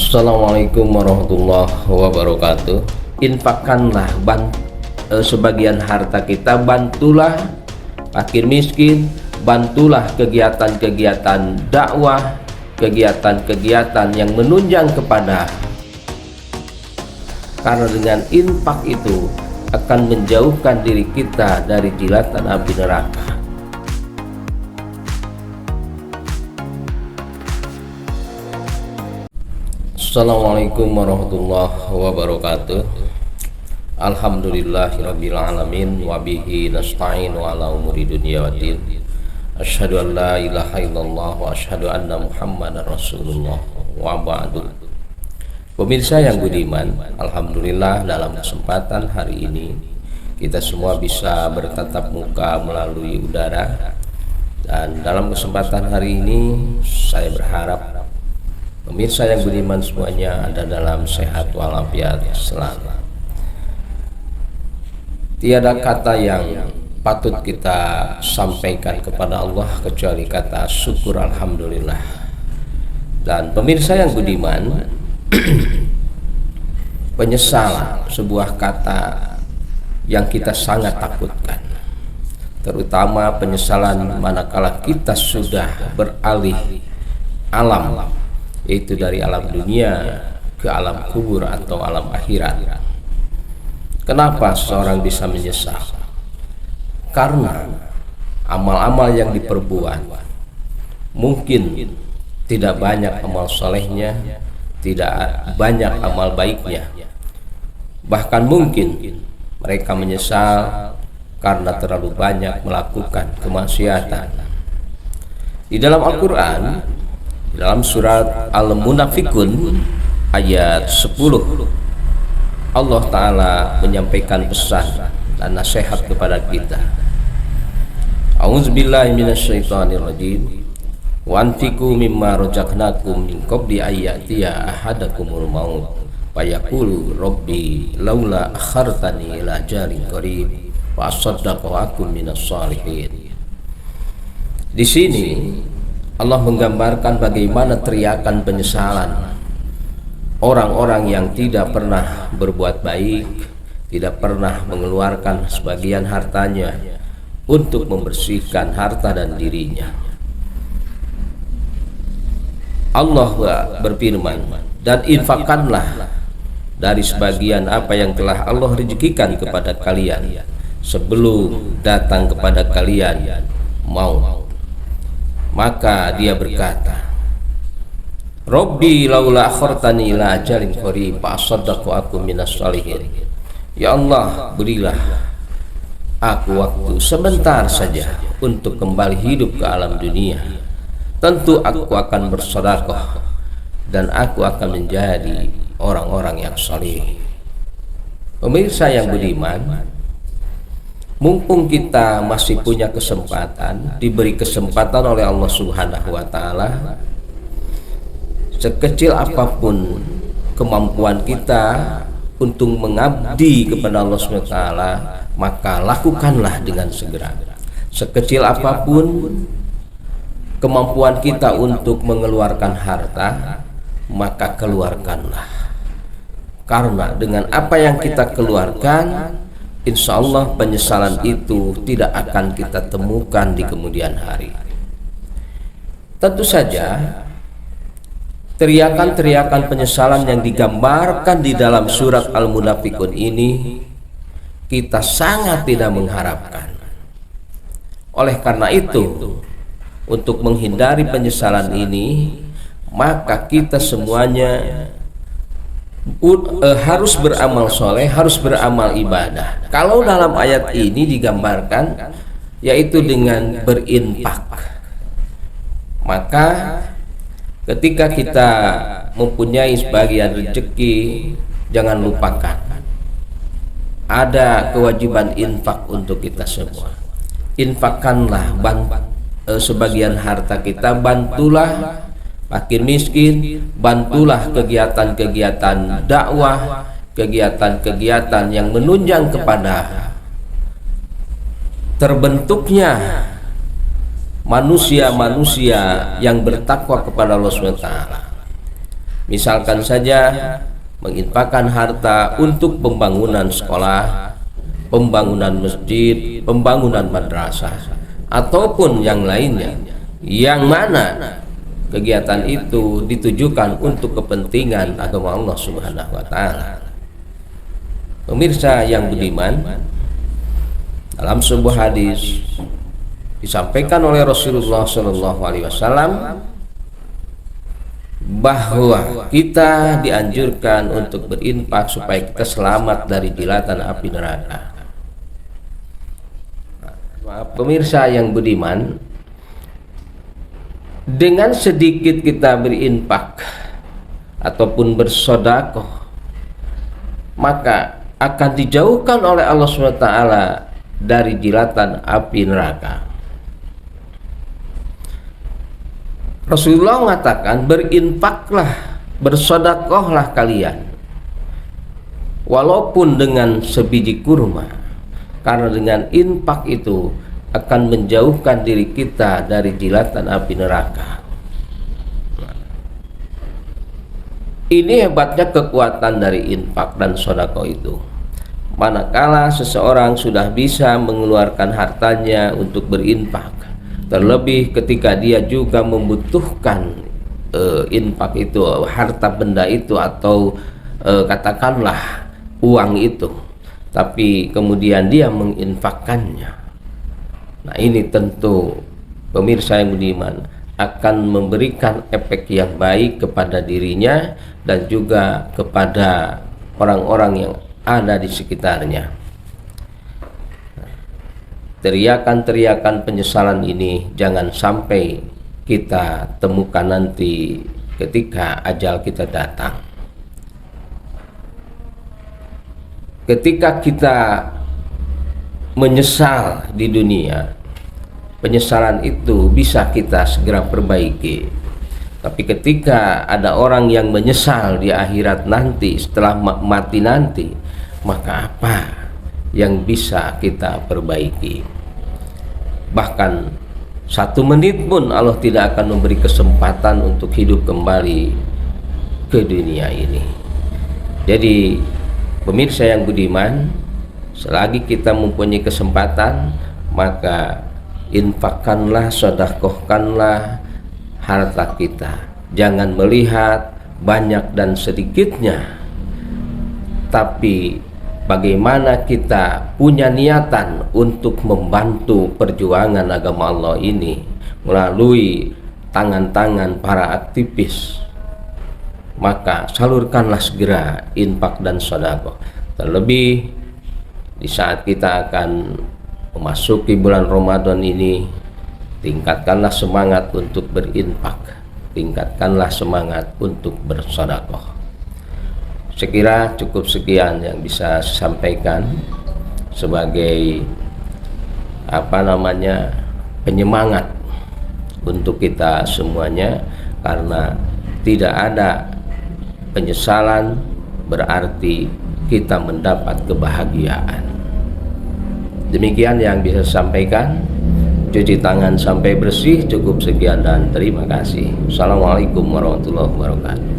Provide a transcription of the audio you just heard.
Assalamualaikum warahmatullahi wabarakatuh. Infakkanlah sebagian harta kita, bantulah fakir miskin, bantulah kegiatan-kegiatan dakwah, kegiatan-kegiatan yang menunjang kepada, karena dengan infak itu akan menjauhkan diri kita dari jilatan api neraka. Assalamualaikum warahmatullahi wabarakatuh. Alhamdulillahirabbil alamin wa bihi nasta'inu ala umuri dunya waddin. Asyhadu an la ilaha illallah wa asyhadu anna Muhammadar Rasulullah wa ba'du. Pemirsa yang budiman, alhamdulillah dalam kesempatan hari ini kita semua bisa bertatap muka melalui udara. Dan dalam kesempatan hari ini saya berharap pemirsa yang beriman semuanya ada dalam sehat walafiat selalu. Tiada kata yang patut kita sampaikan kepada Allah kecuali kata syukur alhamdulillah. Dan pemirsa yang budiman, penyesalan sebuah kata yang kita sangat takutkan, terutama penyesalan manakala kita sudah beralih alam, yaitu dari alam dunia ke alam kubur atau alam akhirat. Kenapa seorang bisa menyesal? Karena amal-amal yang diperbuat mungkin tidak banyak amal solehnya, tidak banyak amal baiknya. Bahkan mungkin mereka menyesal karena terlalu banyak melakukan kemaksiatan. Di dalam Al-Quran, dalam surat Al-Munafikun ayat 10, Allah Ta'ala menyampaikan pesan dan nasihat kepada kita. A'udzubillahi minasyaitonirrajim. Wa anfiqu mimma razaqnakum min qabli ayyatiya ahadakumul maut fayaqulu rabbi laula akhartani ila ajalin qarib wa asaddaqu akum minas shalihin. Di sini Allah menggambarkan bagaimana teriakan penyesalan orang-orang yang tidak pernah berbuat baik, tidak pernah mengeluarkan sebagian hartanya untuk membersihkan harta dan dirinya. Allah berfirman, dan infakkanlah dari sebagian apa yang telah Allah rezekikan kepada kalian sebelum datang kepada kalian maut. Maka dia berkata, Rabbi laula akhartani ila ajalin qarib fa asaddaqu aku minas shalihin. Ya Allah, berilah aku waktu sebentar saja untuk kembali hidup ke alam dunia. Tentu aku akan bersedekah dan aku akan menjadi orang-orang yang saleh. Pemirsa yang budiman, mumpung kita masih punya kesempatan, diberi kesempatan oleh Allah Subhanahu wa Ta'ala, sekecil apapun kemampuan kita untuk mengabdi kepada Allah Subhanahu wa Ta'ala, maka lakukanlah dengan segera. Sekecil apapun kemampuan kita untuk mengeluarkan harta, maka keluarkanlah. Karena dengan apa yang kita keluarkan, insya Allah penyesalan itu tidak akan kita temukan di kemudian hari. Tentu saja teriakan-teriakan penyesalan yang digambarkan di dalam surat Al-Munafikun ini kita sangat tidak mengharapkan. Oleh karena itu, untuk menghindari penyesalan ini, maka kita semuanya harus beramal soleh, harus beramal ibadah. Kalau dalam ayat ini digambarkan yaitu dengan berinfak, maka ketika kita mempunyai sebagian rezeki, jangan lupakan ada kewajiban infak untuk kita semua. Infakkanlah sebagian harta kita, bantulah fakir miskin, bantulah kegiatan-kegiatan dakwah, kegiatan-kegiatan yang menunjang kepada terbentuknya manusia-manusia yang bertakwa kepada Allah SWT. Misalkan saja menginfakkan harta untuk pembangunan sekolah, pembangunan masjid, pembangunan madrasah, ataupun yang lainnya, yang mana kegiatan itu ditujukan untuk kepentingan agama Allah Subhanahu wa taala. Pemirsa yang budiman, dalam sebuah hadis disampaikan oleh Rasulullah SAW bahwa kita dianjurkan untuk berinfak supaya kita selamat dari jilatan api neraka. Pemirsa yang budiman, dengan sedikit kita berinfak ataupun bersedekah, maka akan dijauhkan oleh Allah SWT dari jilatan api neraka. Rasulullah mengatakan, berinfaklah, bersedekahlah kalian walaupun dengan sebiji kurma, karena dengan infak itu akan menjauhkan diri kita dari jilatan api neraka. Ini hebatnya kekuatan dari infak dan sedekah itu. Manakala seseorang sudah bisa mengeluarkan hartanya untuk berinfak, terlebih ketika dia juga membutuhkan infak itu, harta benda itu, atau katakanlah uang itu, tapi kemudian dia menginfakkannya. Nah, ini tentu pemirsa yang budiman akan memberikan efek yang baik kepada dirinya dan juga kepada orang-orang yang ada di sekitarnya. Teriakan-teriakan penyesalan ini jangan sampai kita temukan nanti ketika ajal kita datang. Ketika kita menyesal di dunia, penyesalan itu bisa kita segera perbaiki. Tapi ketika ada orang yang menyesal di akhirat nanti, setelah mati nanti, maka apa yang bisa kita perbaiki? Bahkan 1 menit pun Allah tidak akan memberi kesempatan untuk hidup kembali ke dunia ini. Jadi pemirsa yang budiman, selagi kita mempunyai kesempatan, maka infakkanlah, sedekahkanlah harta kita. Jangan melihat banyak dan sedikitnya, tapi bagaimana kita punya niatan untuk membantu perjuangan agama Allah ini melalui tangan-tangan para aktivis, maka salurkanlah segera infak dan sedekah. Terlebih di saat kita akan memasuki bulan Ramadan ini, tingkatkanlah semangat untuk berinfak, tingkatkanlah semangat untuk bersedekah. Sekira cukup sekian yang bisa saya sampaikan sebagai penyemangat untuk kita semuanya, karena tidak ada penyesalan berarti kita mendapat kebahagiaan. Demikian yang bisa saya sampaikan. Cuci tangan sampai bersih. Cukup sekian dan terima kasih. Assalamualaikum warahmatullahi wabarakatuh.